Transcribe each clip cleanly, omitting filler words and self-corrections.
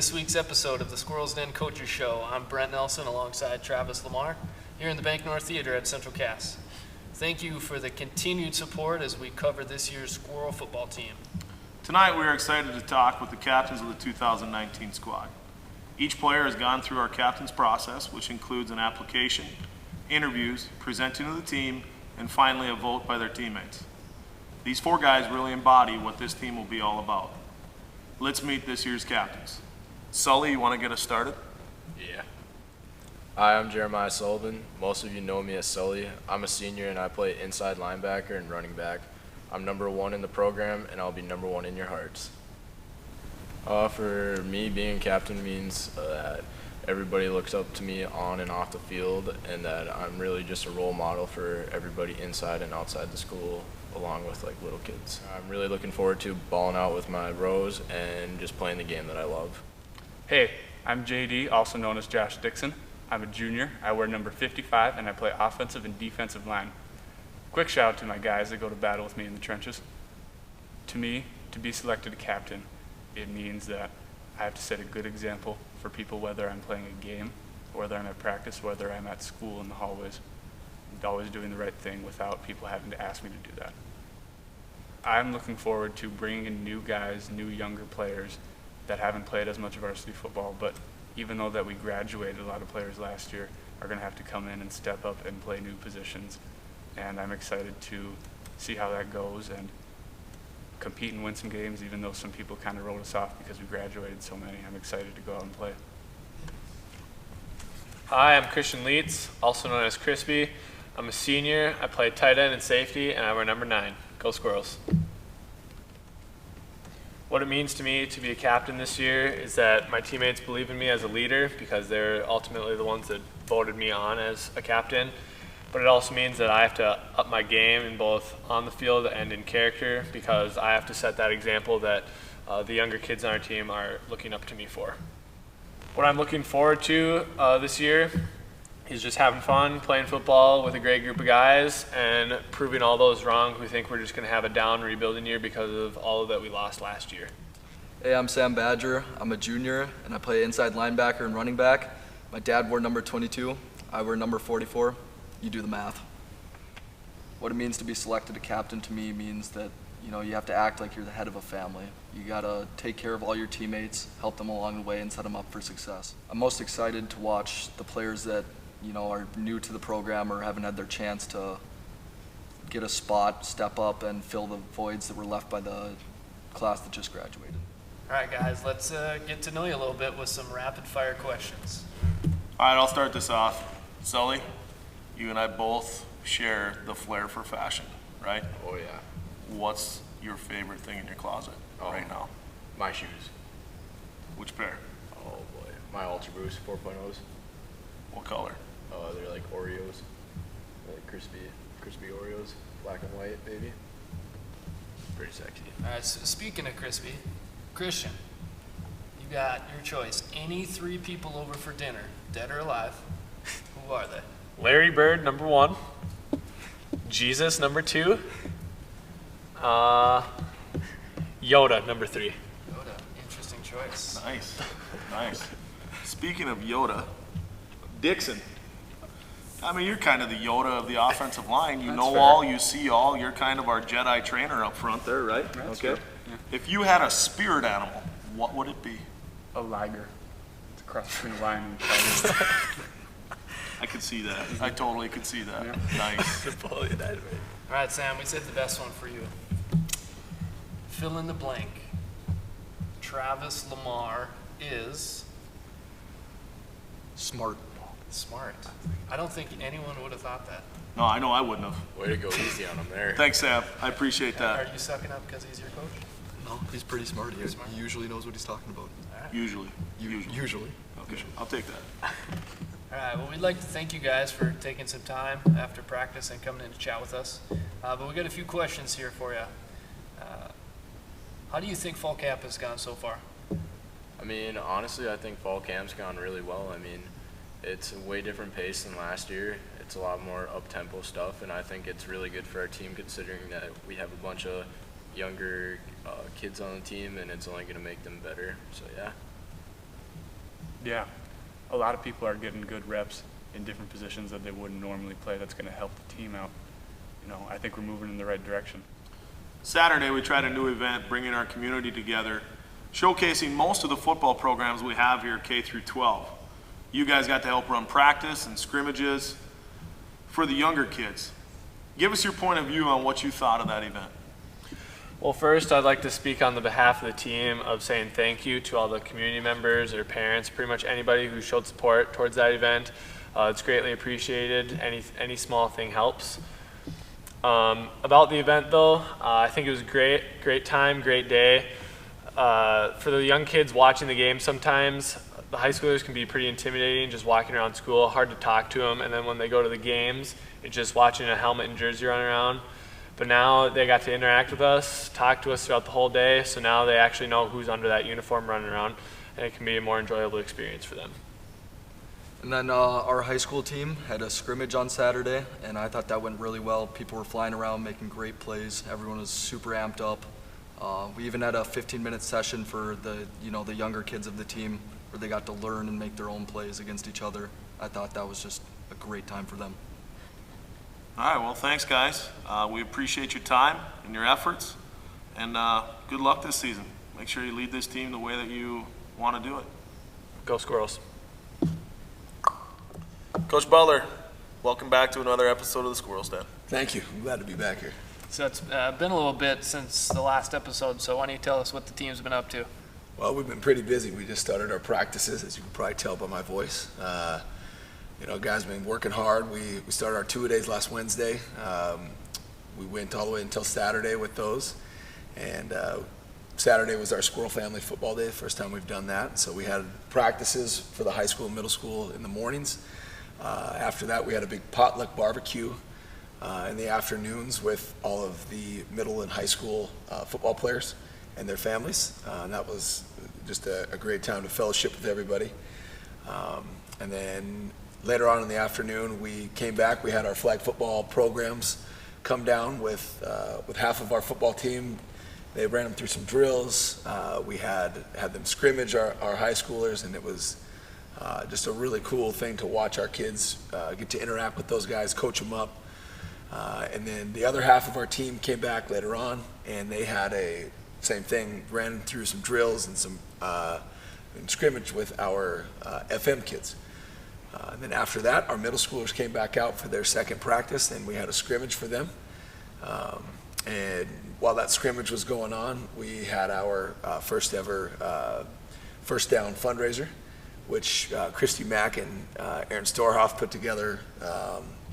this week's episode of the Squirrel's Den Coaches Show. I'm Brent Nelson alongside Travis Lamar here in the Bank North Theater at Central Cass. Thank you for the continued support as we cover this year's Squirrel football team. Tonight we are excited to talk with the captains of the 2019 squad. Each player has gone through our captain's process, which includes an application, interviews, presenting to the team, and finally a vote by their teammates. These four guys really embody what this team will be all about. Let's meet this year's captains. Sully, you want to get us started? Yeah. Hi, I'm Jeremiah Sullivan. Most of you know me as Sully. I'm a senior and I play inside linebacker and running back. I'm number 1 in the program and I'll be number 1 in your hearts. For me, being captain means that everybody looks up to me on and off the field and that I'm really just a role model for everybody inside and outside the school, along with like little kids. I'm really looking forward to balling out with my bros and just playing the game that I love. Hey, I'm JD, also known as Josh Dixon. I'm a junior, I wear number 55, and I play offensive and defensive line. Quick shout out to my guys that go to battle with me in the trenches. To me, to be selected a captain, it means that I have to set a good example for people, whether I'm playing a game, whether I'm at practice, whether I'm at school in the hallways. And always doing the right thing without people having to ask me to do that. I'm looking forward to bringing in new guys, new younger players that haven't played as much varsity football, but even though that we graduated, a lot of players last year are going to have to come in and step up and play new positions. And I'm excited to see how that goes and compete and win some games, even though some people kind of wrote us off because we graduated so many. I'm excited to go out and play. Hi, I'm Christian Leitz, also known as Crispy. I'm a senior, I play tight end and safety, and I wear number 9. Go Squirrels. What it means to me to be a captain this year is that my teammates believe in me as a leader because they're ultimately the ones that voted me on as a captain. But it also means that I have to up my game in both on the field and in character because I have to set that example that the younger kids on our team are looking up to me for. What I'm looking forward to this year is just having fun, playing football with a great group of guys, and proving all those wrong who think we're just going to have a down rebuilding year because of all that we lost last year. Hey, I'm Sam Badger. I'm a junior, and I play inside linebacker and running back. My dad wore number 22. I wear number 44. You do the math. What it means to be selected a captain to me means that, you have to act like you're the head of a family. You gotta take care of all your teammates, help them along the way, and set them up for success. I'm most excited to watch the players that are new to the program or haven't had their chance to get a spot, step up, and fill the voids that were left by the class that just graduated. All right, guys, let's get to know you a little bit with some rapid-fire questions. All right, I'll start this off. Sully, you and I both share the flair for fashion, right? Oh yeah. What's your favorite thing in your closet right now? My shoes. Which pair? Oh boy. My Ultra Boost 4.0s. What color? They're like Oreos. They're like crispy Oreos. Black and white, baby. Pretty sexy. All right, so speaking of crispy, Christian, you got your choice. Any 3 people over for dinner, dead or alive, who are they? Larry Bird, number 1. Jesus, number 2. Yoda, number 3. Yoda, interesting choice. Nice, nice. Speaking of Yoda, Dixon. I mean, you're kind of the Yoda of the offensive line. You know all, you see all. You're kind of our Jedi trainer up front there, right? That's okay. true. Yeah. If you had a spirit animal, what would it be? A liger. It's a cross between a lion and a tiger. I could see that. I totally could see that. Yeah. Nice. All right, Sam, we saved the best one for you. Fill in the blank. Travis Lamar is Smart. smart. I don't think anyone would have thought that. No, I know I wouldn't have. Way to go easy on him there. Thanks, Sam. I appreciate that. Are you sucking up because he's your coach? No, he's pretty smart. He Smart. usually knows what he's talking about. All right. Usually. Usually. Okay, I'll take that. All right, well, we'd like to thank you guys for taking some time after practice and coming in to chat with us. But we got a few questions here for you. How do you think fall camp has gone so far? I mean, honestly, I think fall camp's gone really well. I mean, it's a way different pace than last year. It's a lot more up-tempo stuff, and I think it's really good for our team considering that we have a bunch of younger kids on the team, and it's only going to make them better. So, yeah. Yeah, a lot of people are getting good reps in different positions that they wouldn't normally play. That's going to help the team out. I think we're moving in the right direction. Saturday, we tried a new event, bringing our community together, showcasing most of the football programs we have here, K through 12. You guys got to help run practice and scrimmages for the younger kids. Give us your point of view on what you thought of that event. Well, first, I'd like to speak on the behalf of the team of saying thank you to all the community members or parents, pretty much anybody who showed support towards that event. It's greatly appreciated. Any small thing helps. About the event, though, I think it was great time, great day. For the young kids watching the game, sometimes the high schoolers can be pretty intimidating, just walking around school, hard to talk to them. And then when they go to the games, it's just watching a helmet and jersey run around. But now they got to interact with us, talk to us throughout the whole day, so now they actually know who's under that uniform running around, and it can be a more enjoyable experience for them. And then our high school team had a scrimmage on Saturday, and I thought that went really well. People were flying around, making great plays. Everyone was super amped up. We even had a 15-minute session for the younger kids of the team where they got to learn and make their own plays against each other. I thought that was just a great time for them. All right, well, thanks, guys. We appreciate your time and your efforts, and good luck this season. Make sure you lead this team the way that you want to do it. Go Squirrels. Coach Butler, welcome back to another episode of the Squirrels Den. Thank you. I'm glad to be back here. So it's been a little bit since the last episode, so why don't you tell us what the team's been up to? Well, we've been pretty busy. We just started our practices, as you can probably tell by my voice. Guys have been working hard. We started our two-a-days last Wednesday. We went all the way until Saturday with those. And Saturday was our Squirrel Family Football Day, first time we've done that. So we had practices for the high school and middle school in the mornings. After that, we had a big potluck barbecue in the afternoons with all of the middle and high school football players and their families. And that was just a great time to fellowship with everybody. And then later on in the afternoon, we came back. We had our flag football programs come down with half of our football team. They ran them through some drills. We had them scrimmage our high schoolers, and it was just a really cool thing to watch our kids get to interact with those guys, coach them up. And then the other half of our team came back later on, and they had same thing, ran through some drills and some scrimmage with our FM kids. And then after that, our middle schoolers came back out for their second practice, and we had a scrimmage for them. And while that scrimmage was going on, we had our first ever first down fundraiser, which Christy Mack and Aaron Storhoff put together.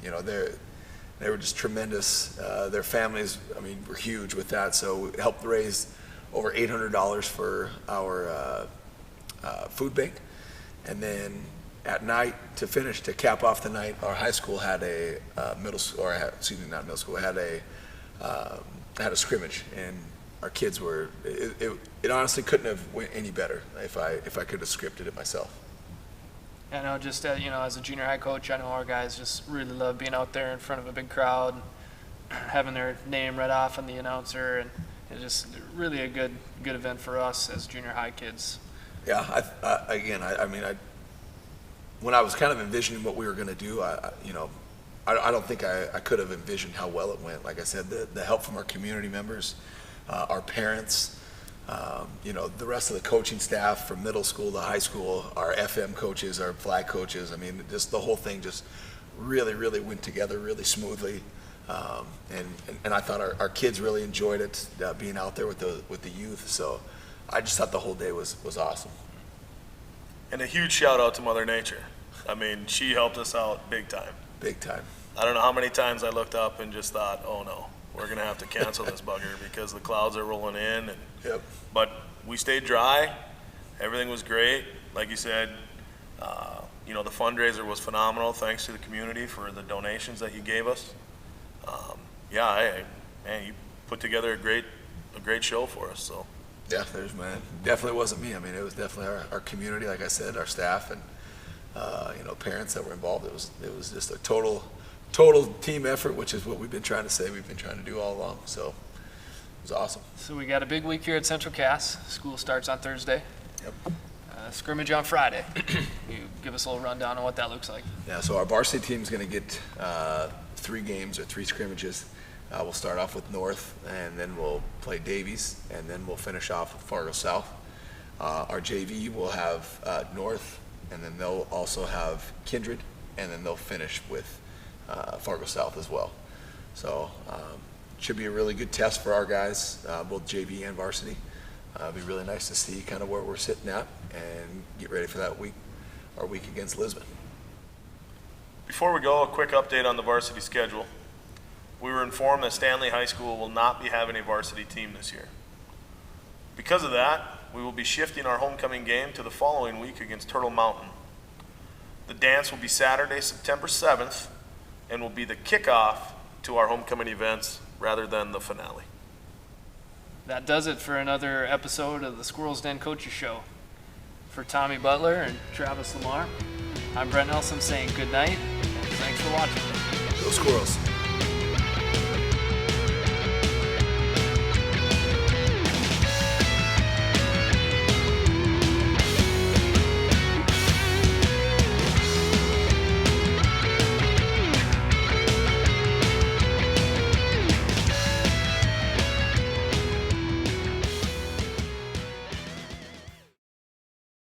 They were just tremendous. Their families, were huge with that. So it helped raise over $800 for our food bank. And then at night, to cap off the night, our high school had a had a scrimmage, and our kids were. It honestly couldn't have went any better if I could have scripted it myself. I know, just as a junior high coach, I know our guys just really love being out there in front of a big crowd, having their name read off on the announcer, and it's just really a good event for us as junior high kids. Yeah, when I was kind of envisioning what we were going to do, I don't think I could have envisioned how well it went. Like I said, the help from our community members, our parents, the rest of the coaching staff from middle school to high school, our FM coaches, our flag coaches. Just the whole thing just really, really went together really smoothly. And I thought our kids really enjoyed it, being out there with the youth. So I just thought the whole day was awesome. And a huge shout out to Mother Nature. She helped us out big time. Big time. I don't know how many times I looked up and just thought, oh no, we're going to have to cancel this bugger because the clouds are rolling in. Yep. But we stayed dry. Everything was great. Like you said, the fundraiser was phenomenal. Thanks to the community for the donations that you gave us. You put together a great show for us. So. Yeah, definitely wasn't me. It was definitely our community, like I said, our staff, and parents that were involved. It was just a total team effort, which is what we've been trying to say. We've been trying to do all along. So it was awesome. So we got a big week here at Central Cass. School starts on Thursday. Yep. scrimmage on Friday. You give us a little rundown on what that looks like. Yeah, so our varsity team is going to get 3 games or 3 scrimmages. We'll start off with North, and then we'll play Davies, and then we'll finish off with Fargo South. Our JV will have North, and then they'll also have Kindred, and then they'll finish with Fargo South as well. So should be a really good test for our guys, both JV and varsity. It'll be really nice to see kind of where we're sitting at and get ready for that week, our week against Lisbon. Before we go, a quick update on the varsity schedule. We were informed that Stanley High School will not be having a varsity team this year. Because of that, we will be shifting our homecoming game to the following week against Turtle Mountain. The dance will be Saturday, September 7th, and will be the kickoff to our homecoming events rather than the finale. That does it for another episode of the Squirrel's Den Coaches Show. For Tommy Butler and Travis Lamar, I'm Brent Nelson saying good night, and thanks for watching. Go Squirrels.